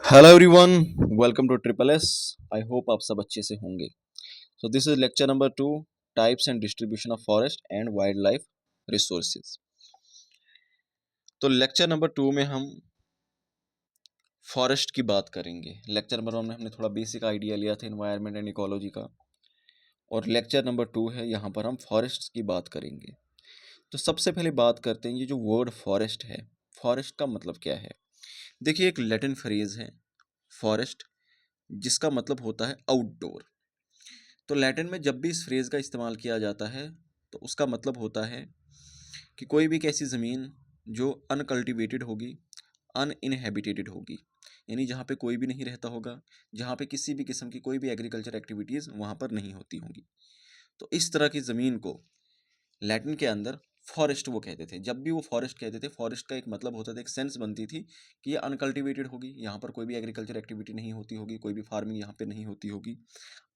Hello everyone, welcome to triple S. I hope आप सब अच्छे से होंगे। So this is lecture number 2, types and distribution of forest and wildlife resources. तो lecture number 2 में हम फॉरेस्ट की बात करेंगे। लेक्चर नंबर 1 में हमने थोड़ा बेसिक आइडिया लिया था एनवायरनमेंट एंड इकोलॉजी का, और लेक्चर नंबर 2 है, यहाँ पर हम फॉरेस्ट की बात करेंगे। तो सबसे पहले बात करते हैं, ये जो वर्ड फॉरेस्ट है, फॉरेस्ट का मतलब क्या है। देखिए, एक लैटिन फ्रेज है फॉरेस्ट, जिसका मतलब होता है आउटडोर। तो लैटिन में जब भी इस फ्रेज़ का इस्तेमाल किया जाता है तो उसका मतलब होता है कि कोई भी एक ऐसी ज़मीन जो अनकल्टिवेटेड होगी, अनइनहेबिटेटेड होगी, यानी जहाँ पे कोई भी नहीं रहता होगा, जहाँ पे किसी भी किस्म की कोई भी एग्रीकल्चर एक्टिविटीज़ वहाँ पर नहीं होती होंगी। तो इस तरह की ज़मीन को लैटिन के अंदर फॉरेस्ट वो कहते थे। जब भी वो फॉरेस्ट कहते थे, फॉरेस्ट का एक मतलब होता था, एक सेंस बनती थी कि ये अनकल्टिवेटेड होगी, यहाँ पर कोई भी एग्रीकल्चर एक्टिविटी नहीं होती होगी, कोई भी फार्मिंग यहाँ पे नहीं होती होगी,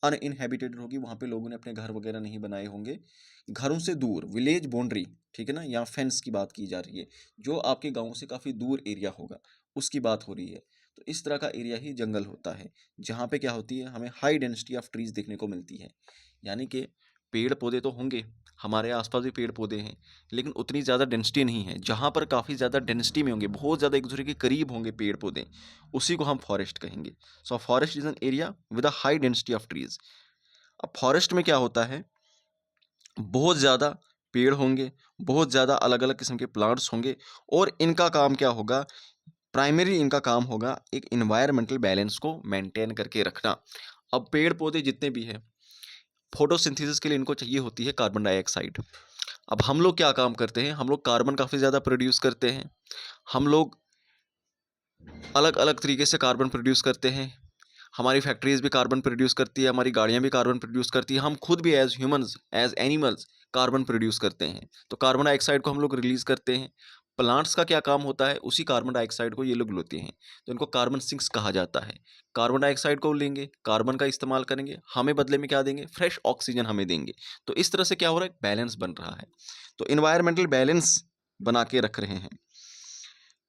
अनइनहेबिटेड होगी, वहाँ पे लोगों ने अपने घर वगैरह नहीं बनाए होंगे, घरों से दूर, विलेज बाउंड्री, ठीक है ना, यहाँ फेंस की बात की जा रही है, जो आपके गाँव से काफ़ी दूर एरिया होगा उसकी बात हो रही है। तो इस तरह का एरिया ही जंगल होता है, जहाँ पे क्या होती है, हमें हाई डेंसिटी ऑफ ट्रीज देखने को मिलती है। यानी कि पेड़ पौधे तो होंगे, हमारे आसपास भी पेड़ पौधे हैं, लेकिन उतनी ज़्यादा डेंसिटी नहीं है। जहाँ पर काफ़ी ज़्यादा डेंसिटी में होंगे, बहुत ज़्यादा एक दूसरे के करीब होंगे पेड़ पौधे, उसी को हम फॉरेस्ट कहेंगे। So forest is an area with a high density of trees. अब फॉरेस्ट में क्या होता है, बहुत ज़्यादा पेड़ होंगे, बहुत ज़्यादा अलग अलग किस्म के प्लांट्स होंगे, और इनका काम क्या होगा, प्राइमरी इनका काम होगा एक इन्वायरमेंटल बैलेंस को मेंटेन करके रखना। अब पेड़ पौधे जितने भी हैं, फोटोसिंथेसिस के लिए इनको चाहिए होती है कार्बन डाइऑक्साइड। अब हम लोग क्या काम करते हैं, हम लोग कार्बन काफ़ी ज़्यादा प्रोड्यूस करते हैं, हम लोग अलग अलग तरीके से कार्बन प्रोड्यूस करते हैं। हमारी फैक्ट्रीज भी कार्बन प्रोड्यूस करती है, हमारी गाड़ियाँ भी कार्बन प्रोड्यूस करती है, हम खुद भी as humans, as animals carbon produce करते हैं। तो कार्बन डाइऑक्साइड को हम लोग रिलीज करते हैं। प्लांट्स का क्या काम होता है, उसी कार्बन डाइऑक्साइड को ये लोग लेते हैं, तो इनको कार्बन सिंक्स कहा जाता है। कार्बन डाइऑक्साइड को लेंगे, कार्बन का इस्तेमाल करेंगे, हमें बदले में क्या देंगे, फ्रेश ऑक्सीजन हमें देंगे। तो इस तरह से क्या हो रहा है, बैलेंस बन रहा है। तो इन्वायरमेंटल बैलेंस बना के रख रहे हैं।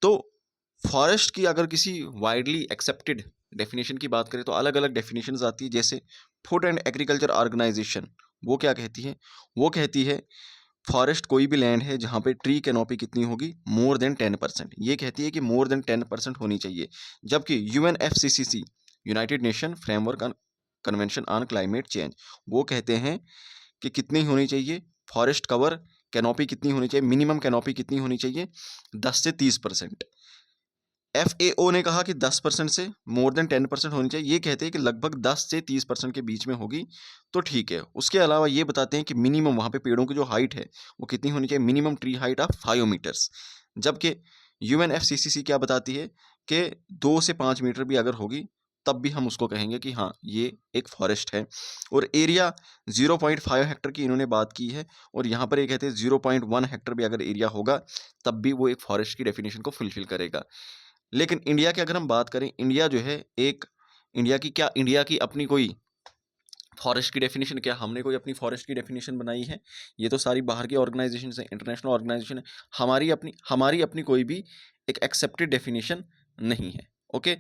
तो फॉरेस्ट की अगर किसी वाइडली एक्सेप्टेड डेफिनेशन की बात करें तो अलग अलग डेफिनेशंस आती है। जैसे फूड एंड एग्रीकल्चर ऑर्गेनाइजेशन, वो क्या कहती है, वो कहती है फॉरेस्ट कोई भी लैंड है जहाँ पे ट्री कैनोपी कितनी होगी, मोर देन 10%। ये कहती है कि मोर देन 10% होनी चाहिए। जबकि UNFCCC, United nation framework convention on climate change, वो कहते हैं कि कितनी होनी चाहिए फॉरेस्ट कवर, कैनोपी कितनी होनी चाहिए, मिनिमम कैनोपी कितनी होनी चाहिए, 10 से 30%। एफएओ ने कहा कि 10% से मोर देन 10% होनी चाहिए। ये कहते हैं कि लगभग 10 से 30% के बीच में होगी तो ठीक है। उसके अलावा ये बताते हैं कि मिनिमम वहाँ पे पेड़ों की जो हाइट है वो कितनी होनी चाहिए, minimum tree height of 5 metres. जबकि यूएनएफसीसीसी क्या बताती है कि 2 से 5 मीटर भी अगर होगी तब भी हम उसको कहेंगे कि हाँ ये एक फॉरेस्ट है। और एरिया 0.5 हेक्टर की इन्होंने बात की है, और यहाँ पर ये कहते हैं 0.1 हेक्टर भी अगर एरिया होगा तब भी वो एक फॉरेस्ट की डेफिनेशन को फुलफिल करेगा। लेकिन इंडिया की अगर हम बात करें, इंडिया जो है एक, इंडिया की अपनी कोई फॉरेस्ट की डेफिनेशन, क्या हमने कोई अपनी फॉरेस्ट की डेफिनेशन बनाई है? ये तो सारी बाहर की ऑर्गेनाइजेशन है, इंटरनेशनल ऑर्गेनाइजेशन है। हमारी अपनी कोई भी एक एक्सेप्टेड डेफिनेशन नहीं है। ओके,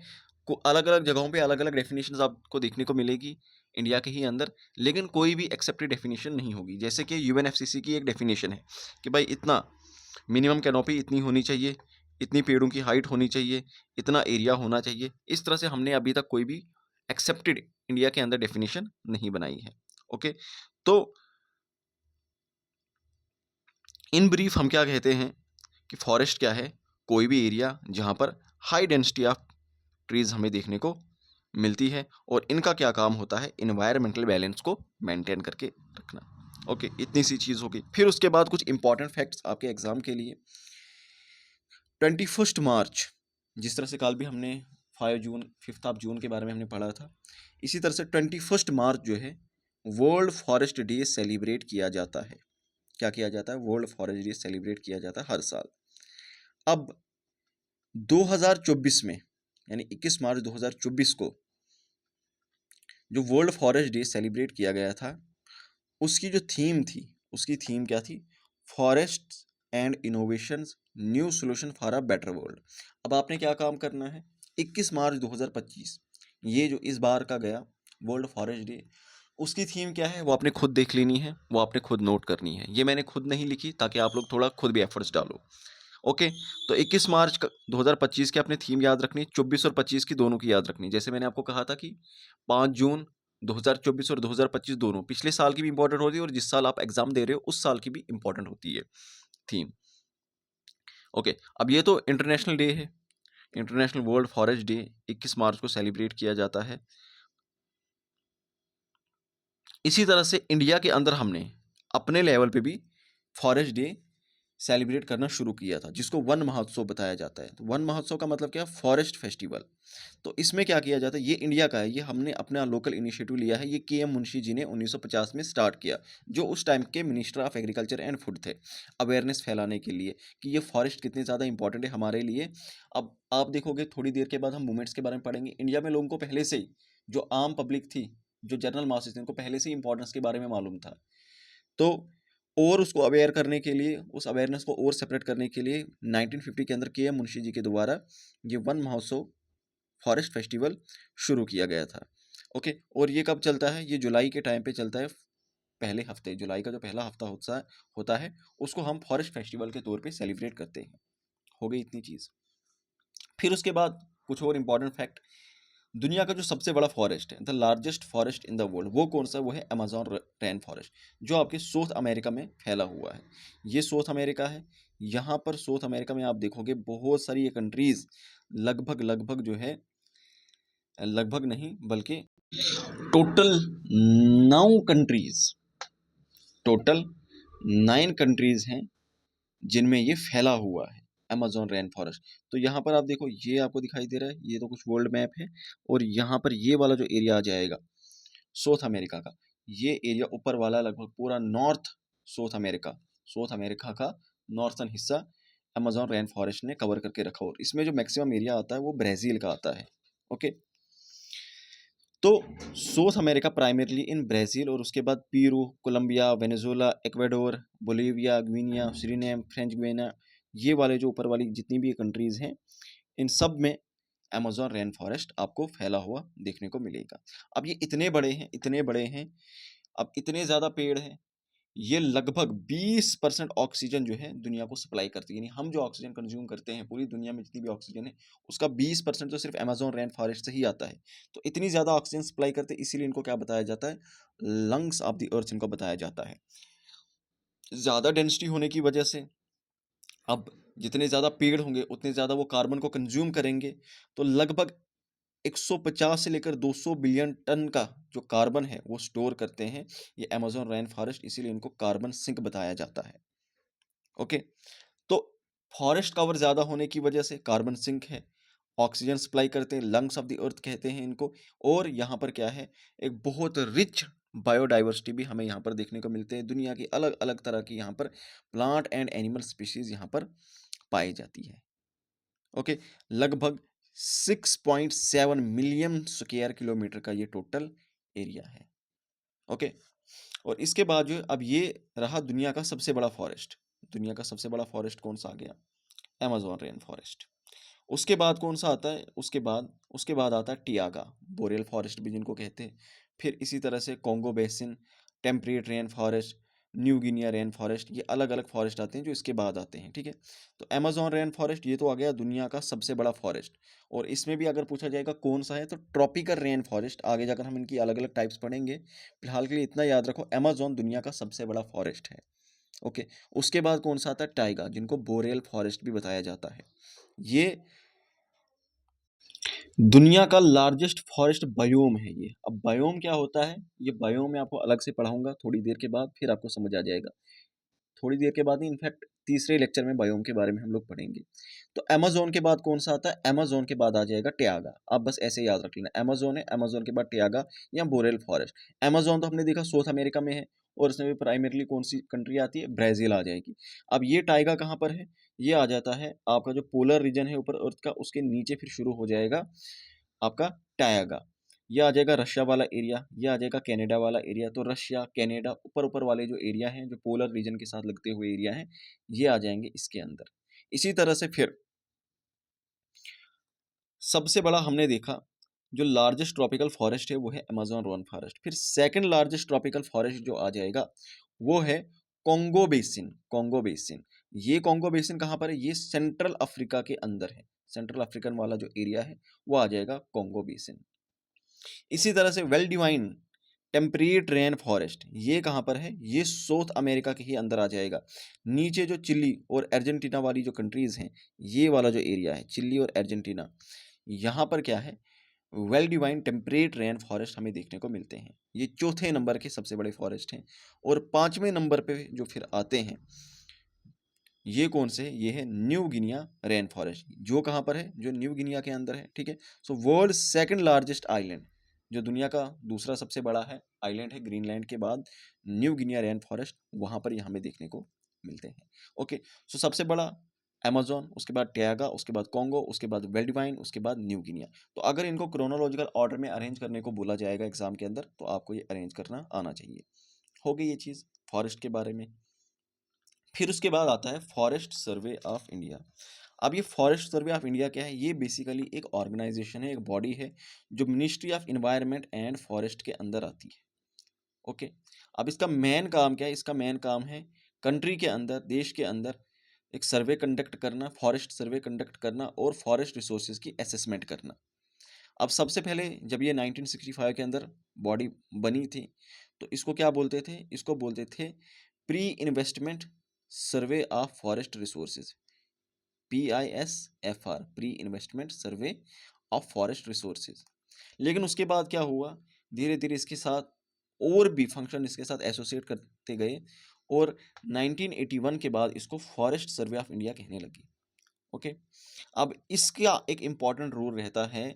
को अलग अलग जगहों पे अलग अलग डेफिनेशन आपको देखने को मिलेगी इंडिया के ही अंदर, लेकिन कोई भी एक्सेप्टेड डेफिनेशन नहीं होगी। जैसे कि यूएनएफसीसी की एक डेफिनेशन है कि भाई इतना मिनिमम कैनोपी इतनी होनी चाहिए, इतनी पेड़ों की हाइट होनी चाहिए, इतना एरिया होना चाहिए। इस तरह से हमने अभी तक कोई भी एक्सेप्टेड इंडिया के अंदर डेफिनेशन नहीं बनाई है। ओके, तो इन ब्रीफ हम क्या कहते हैं कि फॉरेस्ट क्या है, कोई भी एरिया जहाँ पर हाई डेंसिटी ऑफ ट्रीज हमें देखने को मिलती है, और इनका क्या काम होता है, इन्वायरमेंटल बैलेंस को मेंटेन करके रखना। ओके, इतनी सी चीज़ होगी। फिर उसके बाद कुछ इंपॉर्टेंट फैक्ट्स आपके एग्जाम के लिए। 21 मार्च, जिस तरह से कल भी हमने 5 जून, 5 जून के बारे में हमने पढ़ा था, इसी तरह से 21 मार्च जो है वर्ल्ड फॉरेस्ट डे सेलिब्रेट किया जाता है। क्या किया जाता है, वर्ल्ड फॉरेस्ट डे सेलिब्रेट किया जाता है हर साल। अब 2024 में, यानी 21 मार्च 2024 को जो वर्ल्ड फॉरेस्ट डे सेलिब्रेट किया गया था, उसकी जो थीम थी, उसकी थीम क्या थी, forest and innovations, new solution for a better world. अब आपने क्या काम करना है, 21 मार्च 2025 ये जो इस बार का गया वर्ल्ड फॉरेस्ट डे, उसकी थीम क्या है वो आपने खुद देख लेनी है, वो आपने खुद नोट करनी है। ये मैंने खुद नहीं लिखी ताकि आप लोग थोड़ा खुद भी एफर्ट्स डालो। ओके, तो 21 मार्च 2025 की आपने थीम याद रखनी, 24 और 25 की दोनों की याद रखनी। जैसे मैंने आपको कहा था कि 5 जून 2024 और 2025 दोनों पिछले साल की भी इंपॉर्टेंट होती है और जिस साल आप एग्जाम दे रहे हो उस साल की भी इंपॉर्टेंट होती है थीम। ओके, अब ये तो इंटरनेशनल डे है, इंटरनेशनल वर्ल्ड फॉरेस्ट डे 21 मार्च को सेलिब्रेट किया जाता है। इसी तरह से इंडिया के अंदर हमने अपने लेवल पे भी फॉरेस्ट डे सेलिब्रेट करना शुरू किया था, जिसको वन महोत्सव बताया जाता है। तो वन महोत्सव का मतलब क्या है? Forest festival. तो इसमें क्या किया जाता है, ये इंडिया का है, ये हमने अपना लोकल इनिशिएटिव लिया है। ये के एम मुंशी जी ने 1950 में स्टार्ट किया, जो उस टाइम के minister of agriculture and food थे, अवेयरनेस फैलाने के लिए कि ये फॉरेस्ट कितनी ज़्यादा इंपॉर्टेंट है हमारे लिए। अब आप देखोगे थोड़ी देर के बाद हम मूवमेंट्स के बारे में पढ़ेंगे। इंडिया में लोगों को पहले से ही, जो आम पब्लिक थी, जो जनरल मासेस थे, उनको पहले से ही इंपॉर्टेंस के बारे में मालूम था। तो और उसको अवेयर करने के लिए, उस अवेयरनेस को और सेपरेट करने के लिए 1950 के अंदर के एम मुंशी जी के द्वारा ये वन महोत्सव फॉरेस्ट फेस्टिवल शुरू किया गया था। ओके, और ये कब चलता है? ये जुलाई के टाइम पे चलता है, पहले हफ्ते, जुलाई का जो पहला हफ्ता होता है उसको हम फॉरेस्ट फेस्टिवल के तौर पे सेलिब्रेट करते हैं। हो गई इतनी चीज़। फिर उसके बाद कुछ और इंपॉर्टेंट फैक्ट, दुनिया का जो सबसे बड़ा फॉरेस्ट है, the largest forest in the world, वो कौन सा? वो है अमेजॉन रेन फॉरेस्ट, जो आपके साउथ अमेरिका में फैला हुआ है। ये साउथ अमेरिका है। यहाँ पर साउथ अमेरिका में आप देखोगे बहुत सारी ये कंट्रीज, लगभग लगभग जो है, लगभग नहीं बल्कि टोटल 9 कंट्रीज, टोटल 9 कंट्रीज हैं जिनमें ये फैला हुआ है अमेजॉन रेन फॉरेस्ट। तो यहाँ पर आप देखो, ये आपको दिखाई दे रहा है, ये तो कुछ वर्ल्ड मैप है, और यहाँ पर ये वाला जो एरिया आ जाएगा साउथ अमेरिका का, ये एरिया ऊपर वाला लगभग पूरा north south America, south America का नॉर्थन हिस्सा अमेजॉन रेन फॉरेस्ट ने कवर करके रखा। और इसमें जो मैक्सिमम एरिया आता है वो ब्राज़ील का आता है। ओके, तो South America primarily in Brazil, और उसके बाद Peru, Colombia, Venezuela, Ecuador, Bolivia, Guinea, Suriname, French Guiana, ये वाले जो ऊपर वाली जितनी भी कंट्रीज़ हैं, इन सब में अमेजॉन रेन फॉरेस्ट आपको फैला हुआ देखने को मिलेगा। अब ये इतने बड़े हैं, इतने बड़े हैं, अब इतने ज़्यादा पेड़ हैं, ये लगभग 20% ऑक्सीजन जो है दुनिया को सप्लाई करती है। यानी हम जो ऑक्सीजन कंज्यूम करते हैं पूरी दुनिया में जितनी भी ऑक्सीजन है, उसका 20% तो सिर्फ अमेजॉन रेन फॉरेस्ट से ही आता है। तो इतनी ज़्यादा ऑक्सीजन सप्लाई करते हैं, इसीलिए इनको क्या बताया जाता है? लंग्स ऑफ द अर्थ इनको बताया जाता है। ज़्यादा डेंसिटी होने की वजह से, अब जितने ज़्यादा पेड़ होंगे उतने ज़्यादा वो कार्बन को कंज्यूम करेंगे, तो लगभग 150 से लेकर 200 बिलियन टन का जो कार्बन है वो स्टोर करते हैं ये अमेजॉन रेन फॉरेस्ट, इसीलिए इनको कार्बन सिंक बताया जाता है। ओके, तो फॉरेस्ट कवर ज़्यादा होने की वजह से कार्बन सिंक है, ऑक्सीजन सप्लाई करते हैं, लंग्स ऑफ द अर्थ कहते हैं इनको। और यहाँ पर क्या है, एक बहुत रिच बायोडाइवर्सिटी भी हमें यहाँ पर देखने को मिलते हैं। दुनिया की अलग अलग तरह की यहाँ पर प्लांट एंड एनिमल स्पीशीज यहाँ पर पाई जाती है। ओके, लगभग 6.7 मिलियन स्क्वायर किलोमीटर का ये टोटल एरिया है। ओके, और इसके बाद जो अब ये रहा दुनिया का सबसे बड़ा फॉरेस्ट। दुनिया का सबसे बड़ा फॉरेस्ट कौन सा आ गया? Amazon rain forest. उसके बाद कौन सा आता है? उसके बाद आता है टियागा, बोरियल फॉरेस्ट भी जिनको कहते हैं। फिर इसी तरह से Congo basin, temperate rain forest, new Guinea rain forest, ये अलग अलग फॉरेस्ट आते हैं जो इसके बाद आते हैं। ठीक है, तो अमेजॉन रेन फॉरेस्ट ये तो आ गया दुनिया का सबसे बड़ा फॉरेस्ट। और इसमें भी अगर पूछा जाएगा कौन सा है, तो ट्रॉपिकल रेन फॉरेस्ट, आगे जाकर हम इनकी अलग अलग टाइप्स पढ़ेंगे। फिलहाल के लिए इतना याद रखो, अमेजॉन दुनिया का सबसे बड़ा फॉरेस्ट है। ओके, उसके बाद कौन सा आता है? टाइगा, जिनको बोरेल फॉरेस्ट भी बताया जाता है। ये दुनिया का लार्जेस्ट फॉरेस्ट बायोम है ये। अब बायोम क्या होता है, ये बायोम मैं आपको अलग से पढ़ाऊंगा थोड़ी देर के बाद, फिर आपको समझ आ जाएगा। थोड़ी देर के बाद ही, इनफैक्ट तीसरे लेक्चर में बायोम के बारे में हम लोग पढ़ेंगे। तो अमेजोन के बाद कौन सा आता है? अमेजोन के बाद आ जाएगा टियागा। आप बस ऐसे याद रख लेना, अमेजोन है, अमेजोन के बाद टियागा या बोरेल फॉरेस्ट। अमेजोन तो हमने देखा साउथ अमेरिका में है, और इसमें भी प्राइमरली कौन सी कंट्री आती है? ब्राज़ील आ जाएगी। अब ये टाइगा कहाँ पर है? ये आ जाता है आपका जो पोलर रीजन है ऊपर अर्थ का, उसके नीचे फिर शुरू हो जाएगा आपका टायागा। ये आ जाएगा रशिया वाला एरिया, ये आ जाएगा कनाडा वाला एरिया। तो रशिया, कनाडा, ऊपर ऊपर वाले जो एरिया हैं, जो पोलर रीजन के साथ लगते हुए एरिया हैं, ये आ जाएंगे इसके अंदर। इसी तरह से फिर सबसे बड़ा हमने देखा जो लार्जेस्ट ट्रॉपिकल फॉरेस्ट है वो है अमेज़न रेन फॉरेस्ट। फिर सेकंड लार्जेस्ट ट्रॉपिकल फॉरेस्ट जो आ जाएगा वो है कॉन्गो बेसिन। कॉन्गो बेसिन, ये कॉन्गो बेसिन कहाँ पर है? ये सेंट्रल अफ्रीका के अंदर है। सेंट्रल अफ्रीकन वाला जो एरिया है वो आ जाएगा कॉन्गो बेसिन। इसी तरह से well divine temperate rain forest, ये कहाँ पर है? ये साउथ अमेरिका के ही अंदर आ जाएगा। नीचे जो चिली और अर्जेंटीना वाली जो कंट्रीज़ हैं, ये वाला जो एरिया है चिली और अर्जेंटीना, यहाँ पर क्या है? Well divine temperate rain forest हमें देखने को मिलते हैं। ये चौथे नंबर के सबसे बड़े फॉरेस्ट हैं। और पाँचवें नंबर पे जो फिर आते हैं, ये कौन से? ये है न्यू गिनिया रेन फॉरेस्ट, जो कहाँ पर है? जो न्यू गिनिया के अंदर है। ठीक है, so world second largest island, जो दुनिया का दूसरा सबसे बड़ा है आइलैंड है ग्रीनलैंड के बाद, न्यू गिनिया रेन फॉरेस्ट, वहाँ पर ये हमें देखने को मिलते हैं। ओके, सो सबसे बड़ा अमेज़न, उसके बाद टैगा, उसके बाद कॉन्गो, उसके बाद वेल्डिवाइन, उसके बाद न्यू गिनिया। तो अगर इनको क्रोनोलॉजिकल ऑर्डर में अरेंज करने को बोला जाएगा एग्जाम के अंदर, तो आपको ये अरेंज करना आना चाहिए। हो गई ये चीज़ फॉरेस्ट के बारे में। फिर उसके बाद आता है फॉरेस्ट सर्वे ऑफ इंडिया। अब ये फॉरेस्ट सर्वे ऑफ इंडिया क्या है? ये बेसिकली एक ऑर्गेनाइजेशन है, एक बॉडी है, जो ministry of environment and forest के अंदर आती है। ओके, अब इसका मेन काम क्या है? इसका मेन काम है कंट्री के अंदर, देश के अंदर एक सर्वे कंडक्ट करना, फॉरेस्ट सर्वे कंडक्ट करना और फॉरेस्ट रिसोर्सेज की असेसमेंट करना। अब सबसे पहले जब ये 1965 के अंदर बॉडी बनी थी, तो इसको क्या बोलते थे? इसको बोलते थे pre investment survey of forest resources, PISFR, pre investment survey of forest resources. लेकिन उसके बाद क्या हुआ? धीरे धीरे इसके साथ और भी फंक्शन इसके साथ एसोसिएट करते गए और 1981 के बाद इसको फॉरेस्ट सर्वे ऑफ इंडिया कहने लगी। ओके, अब इसका एक इम्पॉर्टेंट रूल रहता है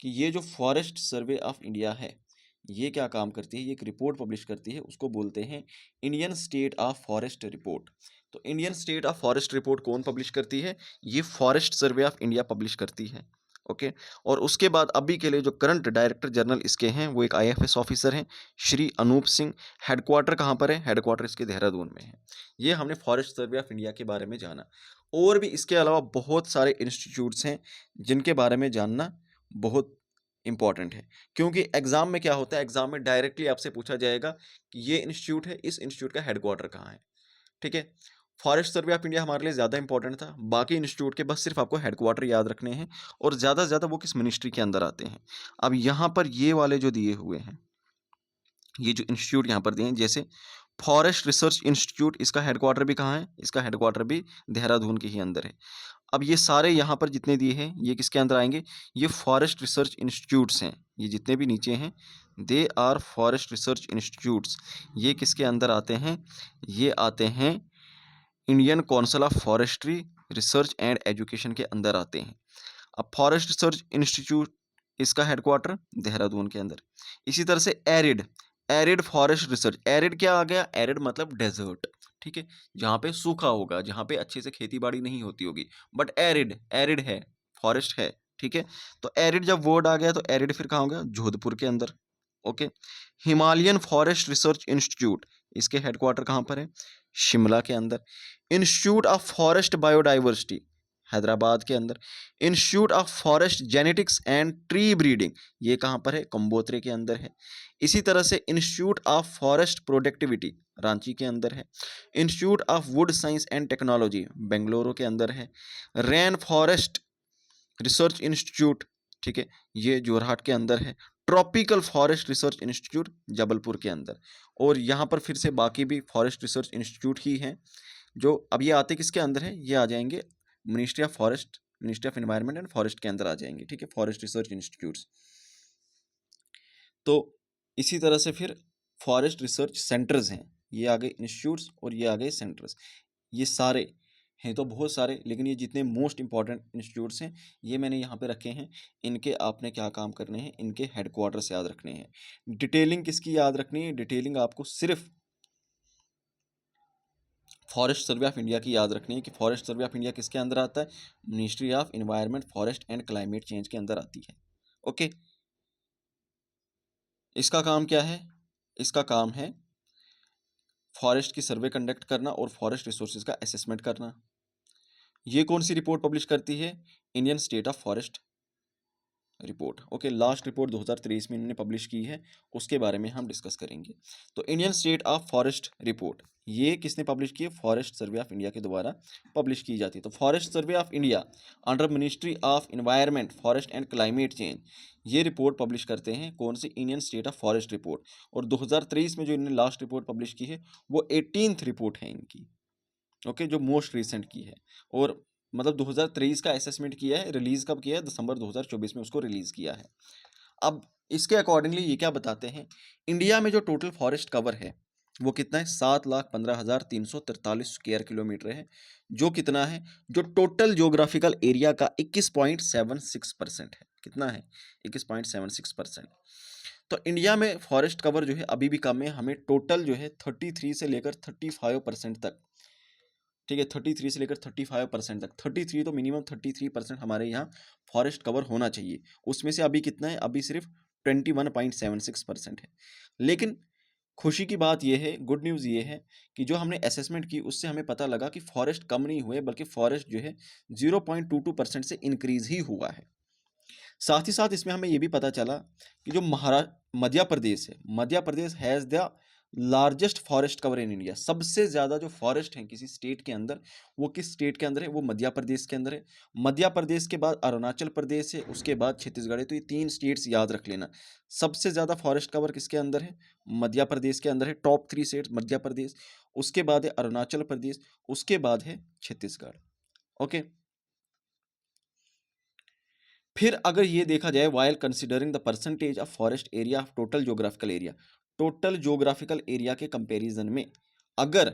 कि ये जो फॉरेस्ट सर्वे ऑफ इंडिया है, ये क्या काम करती है? ये एक रिपोर्ट पब्लिश करती है, उसको बोलते हैं Indian state of forest report. तो Indian state of forest report कौन पब्लिश करती है? ये forest survey of India publish करती है। ओके, और उसके बाद अभी के लिए जो करंट डायरेक्टर जनरल इसके हैं वो एक IFS ऑफिसर हैं, श्री अनूप सिंह। हेडक्वार्टर कहाँ पर है? हेडक्वार्टर इसके देहरादून में है। ये हमने फॉरेस्ट सर्वे ऑफ इंडिया के बारे में जाना। और भी इसके अलावा बहुत सारे इंस्टीट्यूट्स हैं जिनके बारे में जानना बहुत इंपॉर्टेंट है, क्योंकि एग्जाम में क्या होता है? एग्जाम में डायरेक्टली आपसे पूछा जाएगा कि ये इंस्टीट्यूट है, इस इंस्टीट्यूट का हेडक्वार्टर कहाँ है। ठीक है, फॉरेस्ट सर्वे ऑफ इंडिया हमारे लिए ज़्यादा इंपॉर्टेंट था, बाकी इंस्टीट्यूट के बस सिर्फ आपको हेडक्वार्टर याद रखने हैं और ज़्यादा से ज़्यादा वो किस मिनिस्ट्री के अंदर आते हैं। अब यहाँ पर ये वाले जो दिए हुए हैं, ये जो इंस्टीट्यूट यहाँ पर दिए हैं, जैसे फॉरेस्ट रिसर्च इंस्टीट्यूट, इसका हेडक्वार्टर भी कहाँ है? इसका हेडक्वार्टर भी देहरादून के ही अंदर है। अब ये सारे यहाँ पर जितने दिए हैं ये किसके अंदर आएंगे? ये फॉरेस्ट रिसर्च इंस्टीट्यूट्स हैं। ये जितने भी नीचे हैं they are forest research institutes. ये किसके अंदर आते हैं? ये आते हैं Indian Council of Forestry Research and Education के अंदर आते हैं। अब फॉरेस्ट रिसर्च इंस्टीट्यूट, इसका हेडक्वार्टर देहरादून के अंदर। इसी तरह से arid, arid forest research, arid क्या आ गया? एरिड मतलब डेजर्ट। ठीक है, जहाँ पे सूखा होगा, जहाँ पे अच्छे से खेती बाड़ी नहीं होती होगी, बट एरिड, एरिड है, फॉरेस्ट है। ठीक है, तो एरिड जब वर्ड आ गया तो एरिड फिर कहाँ हो गया? जोधपुर के अंदर। Okay, Himalayan forest research institute, इसके हेडक्वार्टर कहाँ पर है? शिमला के अंदर। Institute of forest biodiversity, Hyderabad के अंदर। Institute of forest genetics and tree breeding, ये कहाँ पर है? कंबोत्रे के अंदर है। इसी तरह से institute of forest productivity Ranchi के अंदर है। Institute of would science and technology Bengaluru के अंदर है। रेन फॉरेस्ट रिसर्च इंस्टीट्यूट, ठीक है, ये जोरहाट के अंदर है। Tropical forest research institute Jabalpur के अंदर। और यहाँ पर फिर से बाकी भी फॉरेस्ट रिसर्च इंस्टीट्यूट ही हैं, जो अब ये आते किसके अंदर है? ये आ जाएंगे ministry of forest, ministry of environment and forest के अंदर आ जाएंगे। ठीक है, फॉरेस्ट रिसर्च इंस्टीट्यूट्स। तो इसी तरह से फिर फॉरेस्ट रिसर्च सेंटर्स हैं, ये आ गए इंस्टीट्यूट्स और ये आ गए सेंटर्स। ये सारे हैं तो बहुत सारे, लेकिन ये जितने मोस्ट इंपॉर्टेंट इंस्टीट्यूट्स हैं ये मैंने यहाँ पे रखे हैं। इनके आपने क्या काम करने हैं? इनके हेडक्वार्टर्स याद रखने हैं। डिटेलिंग किसकी याद रखनी है? डिटेलिंग आपको सिर्फ फॉरेस्ट सर्वे ऑफ इंडिया की याद रखनी है कि फॉरेस्ट सर्वे ऑफ इंडिया किसके अंदर आता है? Ministry of environment, forest and climate change के अंदर आती है। ओके, इसका काम क्या है? इसका काम है फॉरेस्ट की सर्वे कंडक्ट करना और फॉरेस्ट रिसोर्सेज का असेसमेंट करना। ये कौन सी रिपोर्ट पब्लिश करती है? Indian state of forest report. Okay, last report 2023 में इन्होंने पब्लिश की है, उसके बारे में हम डिस्कस करेंगे। तो Indian state of forest report, ये किसने पब्लिश की है? फॉरेस्ट सर्वे ऑफ इंडिया के द्वारा पब्लिश की जाती है। तो forest survey of India under ministry of environment, forest and climate change, ये रिपोर्ट पब्लिश करते हैं। कौन सी? Indian state of forest report. और 2023 में जो इन्होंने लास्ट रिपोर्ट पब्लिश की है वो 18th रिपोर्ट है इनकी। ओके, जो मोस्ट रिसेंट की है। और मतलब 2023 का असेसमेंट किया है, रिलीज कब किया है? दिसंबर 2024 में उसको रिलीज किया है। अब इसके अकॉर्डिंगली ये क्या बताते हैं, इंडिया में जो टोटल फॉरेस्ट कवर है वो कितना है? 7,15,343 स्क्वायर किलोमीटर है, जो कितना है? जो टोटल ज्योग्राफिकल एरिया का 21.76% है। कितना है? 21.76%। तो इंडिया में फॉरेस्ट कवर जो है अभी भी कम है, हमें टोटल जो है 33 से लेकर 35% तक, ठीक है, 33 से लेकर 35% तक, 33 तो मिनिमम 33% हमारे यहाँ फॉरेस्ट कवर होना चाहिए। उसमें से अभी कितना है? अभी सिर्फ 21.76% है। लेकिन खुशी की बात यह है, गुड न्यूज़ ये है कि जो हमने असेसमेंट की उससे हमें पता लगा कि फॉरेस्ट कम नहीं हुए, बल्कि फॉरेस्ट जो है 0.22% से इंक्रीज ही हुआ है। साथ ही साथ इसमें हमें यह भी पता चला कि जो मध्य प्रदेश है, Madhya Pradesh has the largest forest cover in India. सबसे ज़्यादा जो फॉरेस्ट हैं किसी स्टेट के अंदर, वो किस स्टेट के अंदर है? वो मध्य प्रदेश के अंदर है। मध्य प्रदेश के बाद अरुणाचल प्रदेश है, उसके बाद छत्तीसगढ़ है। तो ये 3 स्टेट्स याद रख लेना। सबसे ज़्यादा फॉरेस्ट कवर किसके अंदर है? मध्य प्रदेश के अंदर है। टॉप 3 स्टेट्स मध्य प्रदेश, उसके बाद है अरुणाचल प्रदेश, उसके बाद है छत्तीसगढ़। ओके, फिर अगर ये देखा जाए, while considering the percentage of forest area of total geographical area, total geographical area के कंपैरिजन में अगर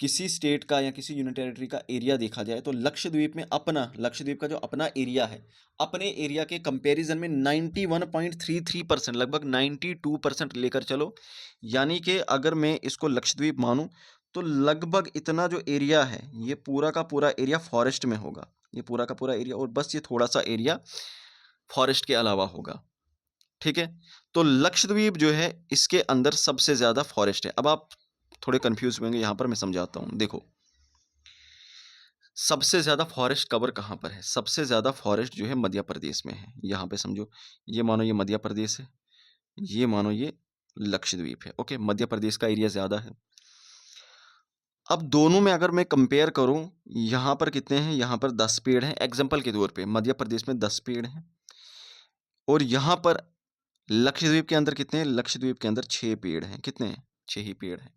किसी स्टेट का या किसी यूनियन टेरिटरी का एरिया देखा जाए तो लक्षद्वीप में अपना, लक्षद्वीप का जो अपना एरिया है, अपने एरिया के कंपैरिजन में 91.33%, लगभग 92% लेकर चलो। यानी कि अगर मैं इसको लक्षद्वीप मानूं तो लगभग इतना जो एरिया है ये पूरा का पूरा एरिया फॉरेस्ट में होगा। ये पूरा का पूरा एरिया, और बस ये थोड़ा सा एरिया फॉरेस्ट के अलावा होगा। ठीक है, तो लक्षद्वीप जो है इसके अंदर सबसे ज़्यादा फॉरेस्ट है। अब आप थोड़े कंफ्यूज होंगे, यहाँ पर मैं समझाता हूँ। देखो, सबसे ज़्यादा फॉरेस्ट कवर कहाँ पर है? सबसे ज़्यादा फॉरेस्ट जो है मध्य प्रदेश में है। यहाँ पे समझो, ये मानो ये मध्य प्रदेश है, ये मानो ये लक्षद्वीप है। ओके, मध्य प्रदेश का एरिया ज़्यादा है। अब दोनों में अगर मैं कंपेयर करूं, यहाँ पर कितने हैं? यहाँ पर 10 पेड़ हैं एग्जाम्पल के तौर पे। मध्य प्रदेश में 10 पेड़ हैं, और यहाँ पर लक्षद्वीप के अंदर कितने हैं? लक्षद्वीप के अंदर 6 पेड़ हैं। कितने हैं? 6 ही पेड़ हैं।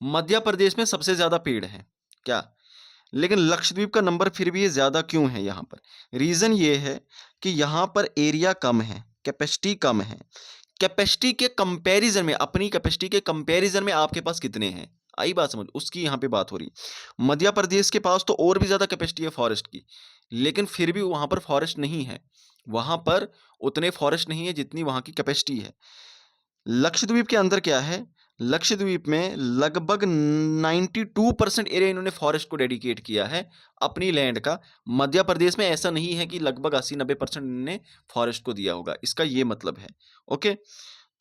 मध्य प्रदेश में सबसे ज़्यादा पेड़ हैं क्या? लेकिन लक्षद्वीप का नंबर फिर भी ये ज़्यादा क्यों है यहाँ पर? रीज़न ये है कि यहाँ पर एरिया कम है, कैपेसिटी कम है। कैपेसिटी के कंपैरिजन में, अपनी कैपेसिटी के कंपैरिजन में आपके पास कितने हैं? आई बात समझ? उसकी यहाँ पे बात हो रही है। मध्य प्रदेश के पास तो और भी ज़्यादा कैपेसिटी है फॉरेस्ट की, लेकिन फिर भी वहाँ पर फॉरेस्ट नहीं है। वहाँ पर उतने फॉरेस्ट नहीं है जितनी वहाँ की कैपेसिटी है। लक्षद्वीप के अंदर क्या है? लक्षद्वीप में लगभग 92% एरिया इन्होंने फॉरेस्ट को डेडिकेट किया है अपनी लैंड का। मध्य प्रदेश में ऐसा नहीं है कि लगभग 80-90% इन्होंने फॉरेस्ट को दिया होगा, इसका ये मतलब है। ओके,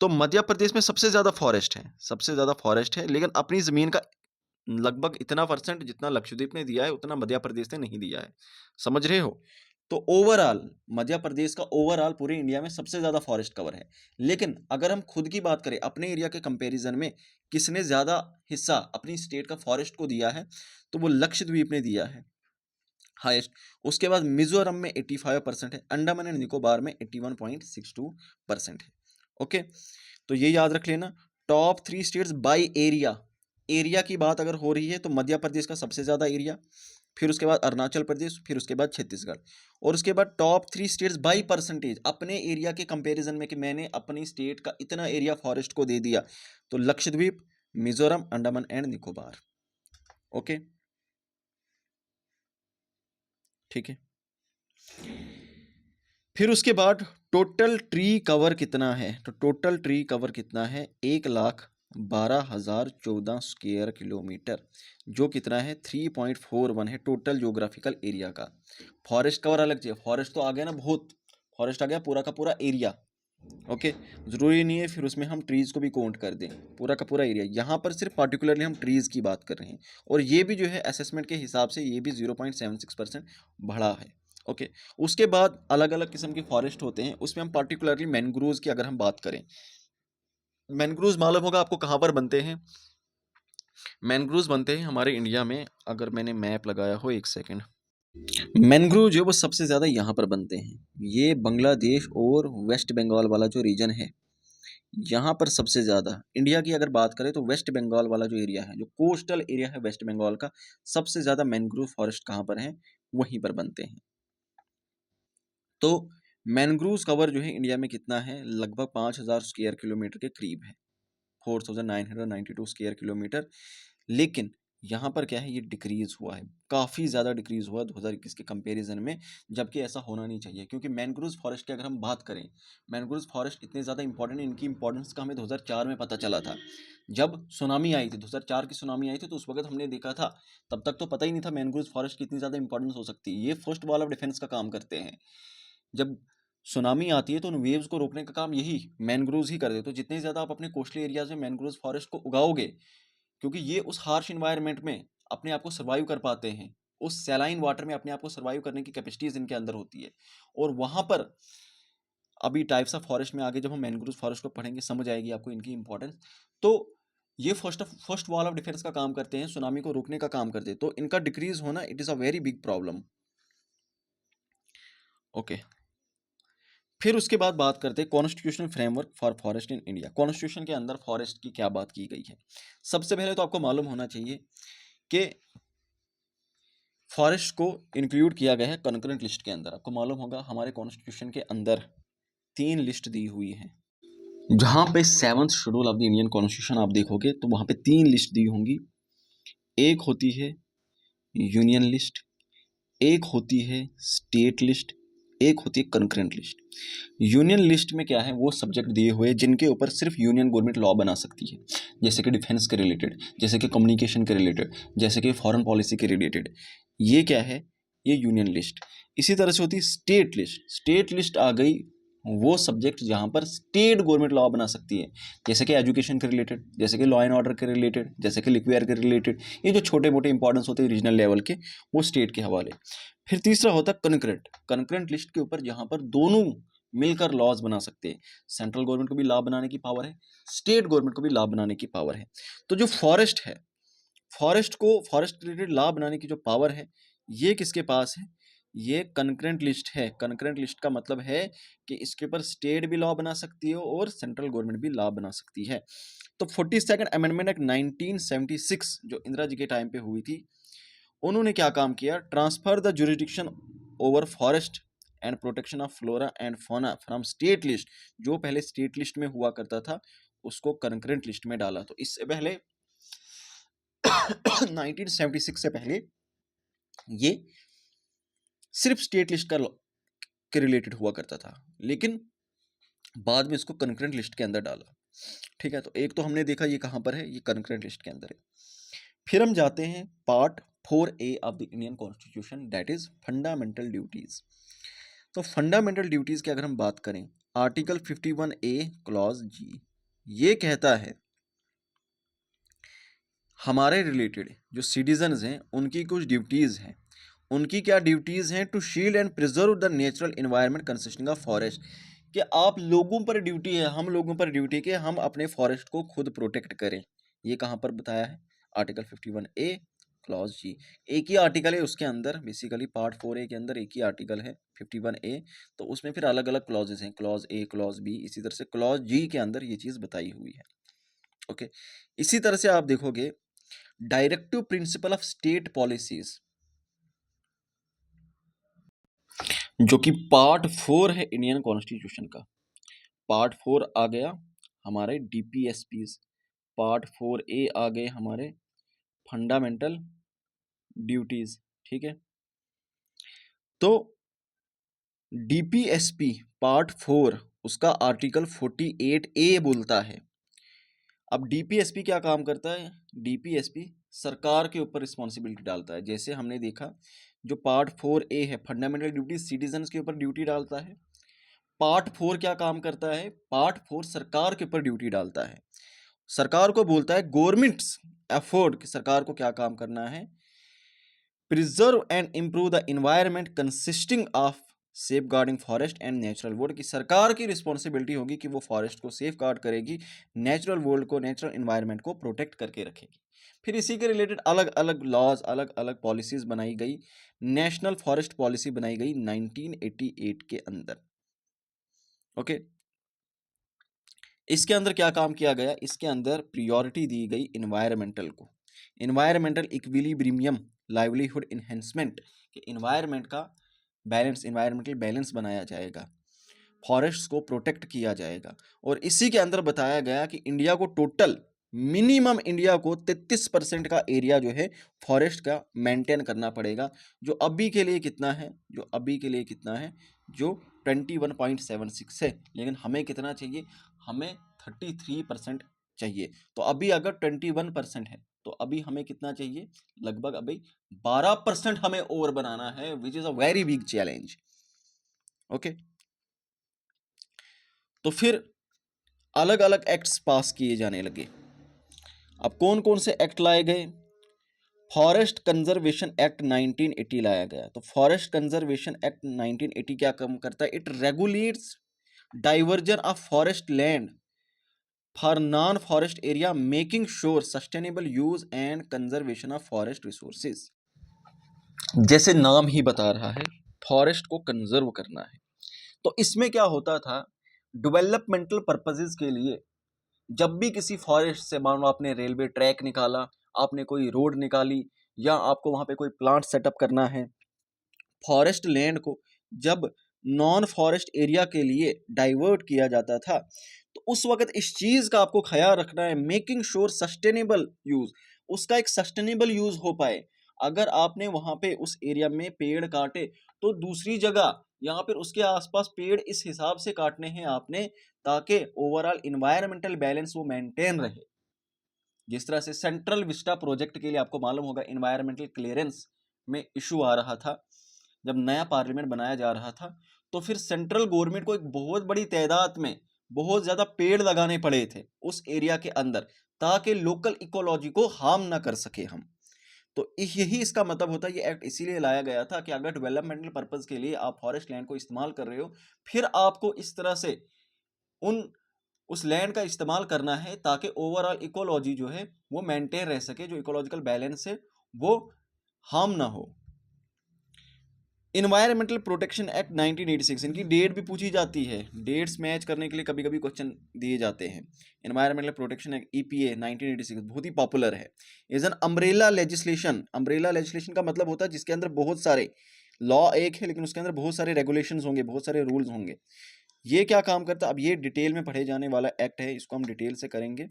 तो मध्य प्रदेश में सबसे ज़्यादा फॉरेस्ट है, सबसे ज़्यादा फॉरेस्ट है, लेकिन अपनी ज़मीन का लगभग इतना परसेंट जितना लक्षद्वीप ने दिया है उतना मध्य प्रदेश ने नहीं दिया है। समझ रहे हो? तो ओवरऑल मध्य प्रदेश का ओवरऑल पूरे इंडिया में सबसे ज़्यादा फॉरेस्ट कवर है। लेकिन अगर हम खुद की बात करें, अपने एरिया के कंपैरिजन में किसने ज़्यादा हिस्सा अपनी स्टेट का फॉरेस्ट को दिया है, तो वो लक्षद्वीप ने दिया है हाईएस्ट। उसके बाद मिजोरम में 85% है, अंडमान एंड निकोबार में 81.62% है। ओके, तो ये याद रख लेना। Top 3 states by area, area की बात अगर हो रही है तो मध्य प्रदेश का सबसे ज़्यादा एरिया, फिर उसके बाद अरुणाचल प्रदेश, फिर उसके बाद छत्तीसगढ़, और उसके बाद टॉप 3 स्टेट्स बाय परसेंटेज, अपने एरिया के कंपैरिजन में कि मैंने अपनी स्टेट का इतना एरिया फॉरेस्ट को दे दिया, तो लक्षद्वीप, मिजोरम, अंडमान एंड निकोबार। ओके, ठीक है। फिर उसके बाद टोटल ट्री कवर कितना है? तो टोटल ट्री कवर कितना है? 1,12,014 स्क्वायर किलोमीटर, जो कितना है? 3.41 है टोटल ज्योग्राफिकल एरिया का। फॉरेस्ट कवर अलग चाहिए, फॉरेस्ट तो आ गया ना, बहुत फॉरेस्ट आ गया, पूरा का पूरा एरिया। ओके, ज़रूरी नहीं है फिर उसमें हम ट्रीज़ को भी काउंट कर दें, पूरा का पूरा एरिया। यहाँ पर सिर्फ पार्टिकुलरली हम ट्रीज़ की बात कर रहे हैं, और ये भी जो है असेसमेंट के हिसाब से ये भी 0.76% बढ़ा है। ओके। उसके बाद अलग अलग किस्म के फॉरेस्ट होते हैं, उसमें हम पर्टिकुलरली मैनग्रोव्स की अगर हम बात करें, मैनग्रोव्स मालूम होगा आपको कहाँ पर बनते हैं? मैनग्रोव्स बनते हैं हमारे इंडिया में। अगर मैंने मैप लगाया हो, एक सेकेंड। मैनग्रोव जो वो सबसे ज़्यादा यहाँ पर बनते हैं, ये बांग्लादेश और वेस्ट बंगाल वाला जो रीजन है, यहाँ पर सबसे ज़्यादा। इंडिया की अगर बात करें तो वेस्ट बंगाल वाला जो एरिया है, जो कोस्टल एरिया है वेस्ट बंगाल का, सबसे ज़्यादा मैनग्रोव फॉरेस्ट कहाँ पर है? वहीं पर बनते हैं। तो मैनग्रोव्स कवर जो है इंडिया में कितना है? लगभग 5000 स्क्वायर किलोमीटर के करीब है, 4992 स्क्वायर किलोमीटर। लेकिन यहाँ पर क्या है, ये डिक्रीज हुआ है, काफ़ी ज़्यादा डिक्रीज हुआ 2021 के कंपैरिजन में, जबकि ऐसा होना नहीं चाहिए। क्योंकि मैनग्रोव्स फॉरेस्ट की अगर हम बात करें, मैनग्रोव्स फॉरेस्ट इतने ज़्यादा इंपॉर्टेंट, इनकी इंपॉर्टेंस का हमें 2004 में पता चला था, जब सुनामी आई थी, 2004 की सुनामी आई थी, तो उस वक्त हमने देखा था। तब तक तो पता ही नहीं था मैनग्रोव्स फॉरेस्ट की इतनी ज़्यादा इंपॉर्टेंस हो सकती है। ये फर्स्ट वॉल ऑफ डिफेंस का काम करते हैं। जब सुनामी आती है तो उन वेव्स को रोकने का काम यही मैनग्रोव्स ही करते हैं। तो जितने ज़्यादा आप अपने कोस्टल एरियाज में मैनग्रोव्स फॉरेस्ट को उगाओगे, क्योंकि ये उस हार्श इन्वायरमेंट में अपने आप को सर्वाइव कर पाते हैं, उस सैलाइन वाटर में अपने आप को सर्वाइव करने की कैपेसिटीज इनके अंदर होती है। और वहाँ पर अभी टाइप्स ऑफ फॉरेस्ट में आगे जब हम मैनग्रोव फॉरेस्ट को पढ़ेंगे, समझ आएगी आपको इनकी इंपॉर्टेंस। तो ये फर्स्ट वॉल ऑफ डिफेंस का काम करते हैं, सुनामी को रोकने का काम करते हैं। तो इनका डिक्रीज होना, it is a very big problem. Okay. फिर उसके बाद बात करते हैं constitutional framework for forest in India. Constitution के अंदर फॉरेस्ट की क्या बात की गई है? सबसे पहले तो आपको मालूम होना चाहिए कि फॉरेस्ट को इंक्लूड किया गया है कंकरेंट लिस्ट के अंदर। आपको मालूम होगा हमारे कॉन्स्टिट्यूशन के अंदर 3 लिस्ट दी हुई है। जहाँ पे 7th schedule of the Indian constitution आप देखोगे तो वहाँ पे 3 लिस्ट दी होंगी। एक होती है यूनियन लिस्ट, एक होती है स्टेट लिस्ट, एक होती है कंकरेंट लिस्ट। यूनियन लिस्ट में क्या है, वो सब्जेक्ट दिए हुए जिनके ऊपर सिर्फ यूनियन गवर्नमेंट लॉ बना सकती है, जैसे कि डिफेंस के रिलेटेड, जैसे कि कम्युनिकेशन के रिलेटेड, जैसे कि फॉरेन पॉलिसी के रिलेटेड। ये क्या है? ये यूनियन लिस्ट। इसी तरह से होती है स्टेट लिस्ट। स्टेट लिस्ट आ गई वो सब्जेक्ट जहाँ पर स्टेट गवर्नमेंट लॉ बना सकती है, जैसे कि एजुकेशन के रिलेटेड, जैसे कि लॉ एंड ऑर्डर के रिलेटेड, जैसे कि लिक्वियर के रिलेटेड। ये जो छोटे मोटे इंपॉर्टेंस होते हैं रीजनल लेवल के, वो स्टेट के हवाले। फिर तीसरा होता है कनकरेंट। कनकरेंट लिस्ट के ऊपर जहाँ पर दोनों मिलकर लॉज बना सकते हैं। सेंट्रल गवर्नमेंट को भी लॉ बनाने की पावर है, स्टेट गवर्नमेंट को भी लॉ बनाने की पावर है। तो जो फॉरेस्ट है, फॉरेस्ट रिलेटेड लॉ बनाने की जो पावर है, ये किसके पास है? ये कनकरेंट लिस्ट है। कनकरेंट लिस्ट का मतलब है कि इसके ऊपर स्टेट भी लॉ बना सकती है और सेंट्रल गवर्नमेंट भी लॉ बना सकती है। तो 42nd अमेंडमेंट एक्ट 1976 जो इंदिरा जी के टाइम पे हुई थी, उन्होंने क्या काम किया? Transfer the jurisdiction over forest and protection of flora and fauna from state list, जो पहले स्टेट लिस्ट में हुआ करता था, उसको कनकरेंट लिस्ट में डाला। तो इससे पहले 1976 से पहले ये सिर्फ स्टेट लिस्ट का के रिलेटेड हुआ करता था, लेकिन बाद में इसको कनकरेंट लिस्ट के अंदर डाला। ठीक है, तो एक तो हमने देखा ये कहाँ पर है, ये कनकरेंट लिस्ट के अंदर है। फिर हम जाते हैं part 4A of the Indian constitution, that is fundamental duties. तो फंडामेंटल ड्यूटीज की अगर हम बात करें, आर्टिकल 51A क्लॉज G ये कहता है हमारे रिलेटेड जो सिटीजन्स हैं उनकी कुछ ड्यूटीज़ हैं। उनकी क्या ड्यूटीज़ हैं? To shield and preserve the natural environment consisting of forest. कि आप लोगों पर ड्यूटी है, हम लोगों पर ड्यूटी कि हम अपने फॉरेस्ट को खुद प्रोटेक्ट करें। ये कहाँ पर बताया है? Article 51A clause G। एक ही आर्टिकल है उसके अंदर, बेसिकली पार्ट 4A के अंदर एक ही आर्टिकल है 51A। तो उसमें फिर अलग अलग क्लॉजेज हैं, क्लॉज A, क्लॉज B, इसी तरह से क्लॉज G के अंदर ये चीज़ बताई हुई है। ओके। इसी तरह से आप देखोगे directive principle of state policies, जो कि पार्ट 4 है इंडियन कॉन्स्टिट्यूशन का। पार्ट 4 आ गया हमारे DPSPs, पार्ट 4A आ गए हमारे फंडामेंटल ड्यूटीज। ठीक है, तो DPSP पार्ट 4 उसका आर्टिकल 48A बोलता है। अब DPSP क्या काम करता है? DPSP सरकार के ऊपर रिस्पॉन्सिबिलिटी डालता है। जैसे हमने देखा जो पार्ट 4A है फंडामेंटल ड्यूटी, सिटीजन्स के ऊपर ड्यूटी डालता है। पार्ट 4 क्या काम करता है? पार्ट 4 सरकार के ऊपर ड्यूटी डालता है। सरकार को बोलता है गवर्नमेंट्स एफर्ट कि सरकार को क्या काम करना है? Preserve and improve the environment consisting of safeguarding forest and natural world, की सरकार की रिस्पॉन्सिबिलिटी होगी कि वो फॉरेस्ट को सेफ गार्ड करेगी, नेचुरल वर्ल्ड को, नेचुरल इन्वायरमेंट को प्रोटेक्ट करके रखेगी। फिर इसी के रिलेटेड अलग अलग लॉज, अलग अलग पॉलिसीज बनाई गई। नेशनल फॉरेस्ट पॉलिसी बनाई गई 1988 के अंदर। ओके, इसके अंदर क्या काम किया गया, इसके अंदर प्रियोरिटी दी गई इन्वायरमेंटल को, इन्वायरमेंटल इक्विलिब्रियम, लाइवलीहुड इन्हेंसमेंट, कि इन्वायरमेंट का बैलेंस, इन्वायरमेंटल बैलेंस बनाया जाएगा, फॉरेस्ट्स को प्रोटेक्ट किया जाएगा। और इसी के अंदर बताया गया कि इंडिया को टोटल मिनिमम, इंडिया को 33% का एरिया जो है फॉरेस्ट का मेंटेन करना पड़ेगा, जो अभी के लिए कितना है, जो अभी के लिए कितना है, जो 21.76 है, लेकिन हमें कितना चाहिए, हमें 33% चाहिए। तो अभी अगर 21% है तो अभी हमें कितना चाहिए, लगभग अभी 12% हमें और बनाना है, which is a very big challenge. Okay, तो फिर अलग अलग एक्ट्स पास किए जाने लगे। अब कौन कौन से एक्ट लाए गए, फॉरेस्ट कंजर्वेशन एक्ट 1980 लाया गया। तो फॉरेस्ट कंजर्वेशन एक्ट 1980 क्या काम करता है, it regulates diversion of forest land for non forest area, making sure sustainable use and conservation of forest resources. जैसे नाम ही बता रहा है, फॉरेस्ट को कंजर्व करना है। तो इसमें क्या होता था, डेवलपमेंटल पर्पसेस के लिए जब भी किसी फॉरेस्ट से, मान लो आपने रेलवे ट्रैक निकाला, आपने कोई रोड निकाली, या आपको वहां पे कोई प्लांट सेटअप करना है, फॉरेस्ट लैंड को जब नॉन फॉरेस्ट एरिया के लिए डाइवर्ट किया जाता था, तो उस वक्त इस चीज का आपको ख्याल रखना है, मेकिंग श्योर सस्टेनेबल यूज, उसका एक सस्टेनेबल यूज हो पाए। अगर आपने वहां पे उस एरिया में पेड़ काटे, तो दूसरी जगह यहाँ पर उसके आसपास पेड़ इस हिसाब से काटने हैं आपने, ताकि ओवरऑल इन्वायरमेंटल बैलेंस वो मेंटेन रहे। जिस तरह से सेंट्रल विस्टा प्रोजेक्ट के लिए आपको मालूम होगा, इन्वायरमेंटल क्लियरेंस में इशू आ रहा था, जब नया पार्लियामेंट बनाया जा रहा था, तो फिर सेंट्रल गवर्नमेंट को एक बहुत बड़ी तादाद में बहुत ज्यादा पेड़ लगाने पड़े थे उस एरिया के अंदर, ताकि लोकल इकोलॉजी को हार्म ना कर सके हम। तो यही इसका मतलब होता है, ये एक्ट इसीलिए लाया गया था कि अगर डेवलपमेंटल पर्पज के लिए आप फॉरेस्ट लैंड को इस्तेमाल कर रहे हो, फिर आपको इस तरह से उस लैंड का इस्तेमाल करना है, ताकि ओवरऑल इकोलॉजी जो है वो मेंटेन रह सके, जो इकोलॉजिकल बैलेंस है वो हार्म ना हो। इन्वायरमेंटल प्रोटेक्शन एक्ट 1986, इनकी डेट भी पूछी जाती है, डेट्स मैच करने के लिए कभी कभी क्वेश्चन दिए जाते हैं। इन्वायरमेंटल प्रोटेक्शन एक्ट EPA 1986 बहुत ही पॉपुलर है, is an umbrella legislation. Umbrella legislation का मतलब होता है जिसके अंदर बहुत सारे लॉ एक है, लेकिन उसके अंदर बहुत सारे रेगुलेशंस होंगे, बहुत सारे रूल्स होंगे। ये क्या काम करता है, अब ये डिटेल में पढ़े जाने वाला एक्ट है, इसको हम डिटेल से करेंगे।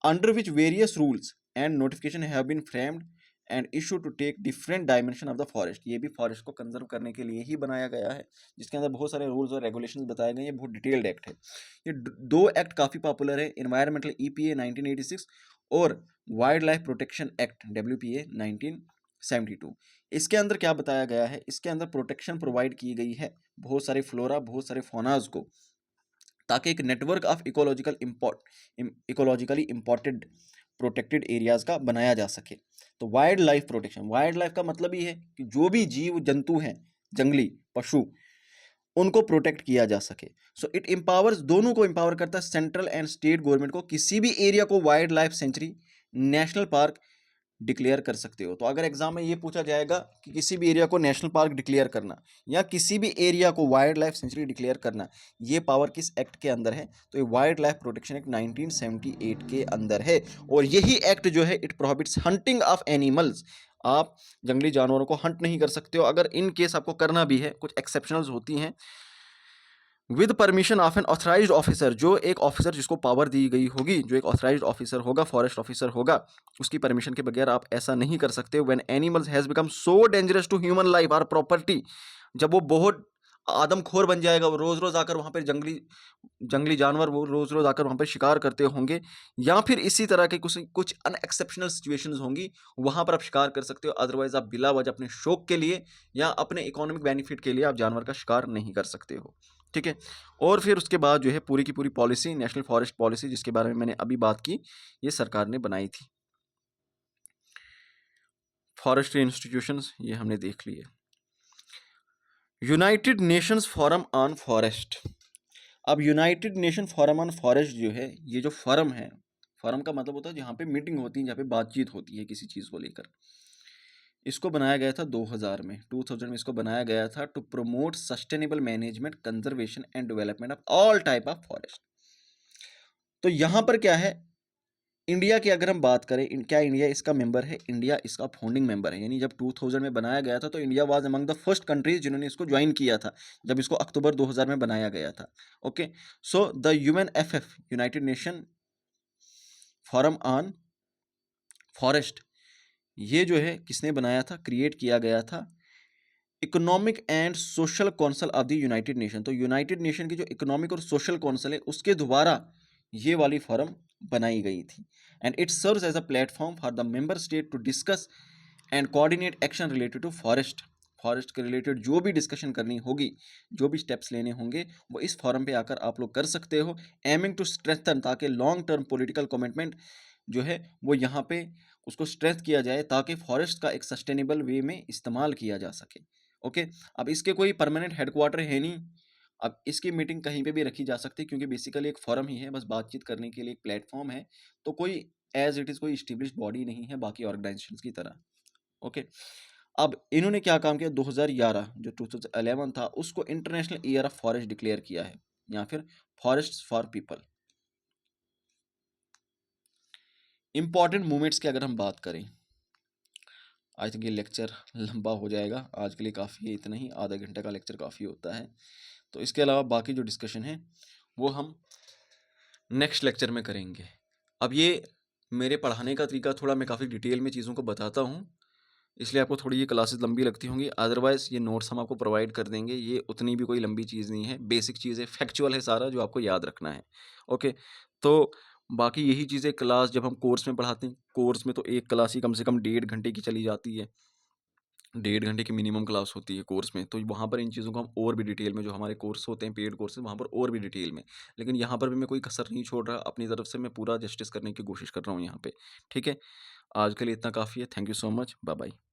Under which various rules and notification have been framed and issue to take different dimension of the forest, ये भी फॉरेस्ट को कंजर्व करने के लिए ही बनाया गया है, जिसके अंदर बहुत सारे रूल्स और रेगुलेशंस बताए गए हैं। ये बहुत डिटेल्ड एक्ट है। ये दो एक्ट काफ़ी पॉपुलर है, इन्वायरमेंटल EPA 1986 और wild life protection act WPA 1972। इसके अंदर क्या बताया गया है, इसके अंदर प्रोटेक्शन प्रोवाइड की गई है बहुत सारे फ्लोरा, बहुत सारे फोनाज को, ताकि एक network of ecologically important protected areas का बनाया जा सके। तो wild life protection, wild life का मतलब ही है कि जो भी जीव जंतु हैं, जंगली पशु, उनको प्रोटेक्ट किया जा सके। सो इट एम्पावर्स, दोनों को एम्पावर करता है, सेंट्रल एंड स्टेट गवर्नमेंट को, किसी भी एरिया को wild life sanctuary, national park declare कर सकते हो। तो अगर एग्जाम में ये पूछा जाएगा कि किसी भी एरिया को नेशनल पार्क डिक्लेयर करना या किसी भी एरिया को वाइल्ड लाइफ सेंचुरी डिक्लेयर करना, ये पावर किस एक्ट के अंदर है, तो ये वाइल्ड लाइफ प्रोटेक्शन एक्ट 1978 के अंदर है। और यही एक्ट जो है, it prohibits hunting of animals, आप जंगली जानवरों को हंट नहीं कर सकते हो। अगर इन केस आपको करना भी है, कुछ एक्सेप्शनल्स होती हैं, with permission of N authorised officer, जो एक ऑफिसर जिसको पावर दी गई होगी, जो एक ऑथराइज्ड ऑफिसर होगा, फॉरेस्ट ऑफिसर होगा, उसकी परमिशन के बगैर आप ऐसा नहीं कर सकते। When animals has become so dangerous to human life और प्रॉपर्टी, जब वो बहुत आदमखोर बन जाएगा, वो रोज रोज आकर वहां पर जंगली जानवर वो रोज रोज आकर वहां पर शिकार करते होंगे, या फिर इसी तरह के कुछ अनएक्सेप्शनल सिचुएशंस होंगी, वहां पर आप शिकार कर सकते हो। अदरवाइज आप बिला वजह अपने शौक के लिए या अपने इकोनॉमिक बेनिफिट के लिए आप जानवर का शिकार नहीं कर सकते हो। ठीक है। और फिर उसके बाद जो है पूरी की पूरी पॉलिसी, नेशनल फॉरेस्ट पॉलिसी, जिसके बारे में मैंने अभी बात की, ये सरकार ने बनाई थी। फॉरेस्ट्री इंस्टीट्यूशंस ये हमने देख लिए। United Nations forum on forest. अब United Nation forum on forest जो है, ये जो फोरम है, फोरम का मतलब होता है जहाँ पे मीटिंग होती है, जहाँ पे बातचीत होती है किसी चीज़ को लेकर। इसको बनाया गया था 2000 में, 2000 में इसको बनाया गया था to promote sustainable management, conservation and development of all type of forest. तो यहाँ पर क्या है, इंडिया की अगर हम बात करें, क्या इंडिया इसका मेंबर है? इंडिया इसका फाउंडिंग मेंबर है। यानी जब 2000 में बनाया गया था तो India was among the first countries जिन्होंने इसको ज्वाइन किया था, जब इसको अक्टूबर 2000 में बनाया गया था। Okay, so the UNFF, United Nation forum on forest, ये जो है किसने बनाया था, क्रिएट किया गया था economic and social council of the United nation. तो यूनाइटेड नेशन की जो इकोनॉमिक और सोशल काउंसिल है उसके द्वारा ये वाली फॉरम बनाई गई थी। And it serves as a platform for the member state to discuss and coordinate action related to forest. Forest के रिलेटेड जो भी डिस्कशन करनी होगी, जो भी स्टेप्स लेने होंगे, वो इस फॉरम पे आकर आप लोग कर सकते हो, एमिंग टू स्ट्रेंथन, ताकि लॉन्ग टर्म पॉलिटिकल कमिटमेंट जो है वो यहाँ पे उसको स्ट्रेंथ किया जाए, ताकि फॉरेस्ट का एक सस्टेनेबल वे में इस्तेमाल किया जा सके। ओके, अब इसके कोई परमानेंट हेडक्वार्टर है नहीं, अब इसकी मीटिंग कहीं पे भी रखी जा सकती है, क्योंकि बेसिकली एक फोरम ही है, बस बातचीत करने के लिए एक प्लेटफॉर्म है। तो कोई एज इट इज़ कोई इस्टेब्लिश्ड बॉडी नहीं है बाकी ऑर्गेनाइजेशन की तरह। ओके, अब इन्होंने क्या काम किया, 2011 जो 2011 था उसको international year of forest declare किया है, या फिर forest for people. Important movements की अगर हम बात करें, आई थिंक ये लेक्चर लंबा हो जाएगा, आज के लिए काफ़ी है, इतना ही, आधा घंटे का लेक्चर काफ़ी होता है। तो इसके अलावा बाकी जो डिस्कशन है वो हम नेक्स्ट लेक्चर में करेंगे। अब ये मेरे पढ़ाने का तरीका थोड़ा, मैं काफ़ी डिटेल में चीज़ों को बताता हूँ, इसलिए आपको थोड़ी ये क्लासेस लंबी लगती होंगी। अदरवाइज़ ये नोट्स हम आपको प्रोवाइड कर देंगे, ये उतनी भी कोई लंबी चीज़ नहीं है, बेसिक चीज़ है, फैक्चुअल है सारा जो आपको याद रखना है। ओके, तो बाकी यही चीज़ें क्लास जब हम कोर्स में पढ़ाते हैं, कोर्स में तो एक क्लास ही कम से कम 1.5 घंटे की चली जाती है, 1.5 घंटे की मिनिमम क्लास होती है कोर्स में। तो वहाँ पर इन चीज़ों को हम और भी डिटेल में, जो हमारे कोर्स होते हैं पेड कोर्सेज, वहाँ पर और भी डिटेल में, लेकिन यहाँ पर भी मैं कोई कसर नहीं छोड़ रहा, अपनी तरफ से मैं पूरा जस्टिस करने की कोशिश कर रहा हूँ यहाँ पे। ठीक है, आज के लिए इतना काफ़ी है। Thank you so much, bye bye.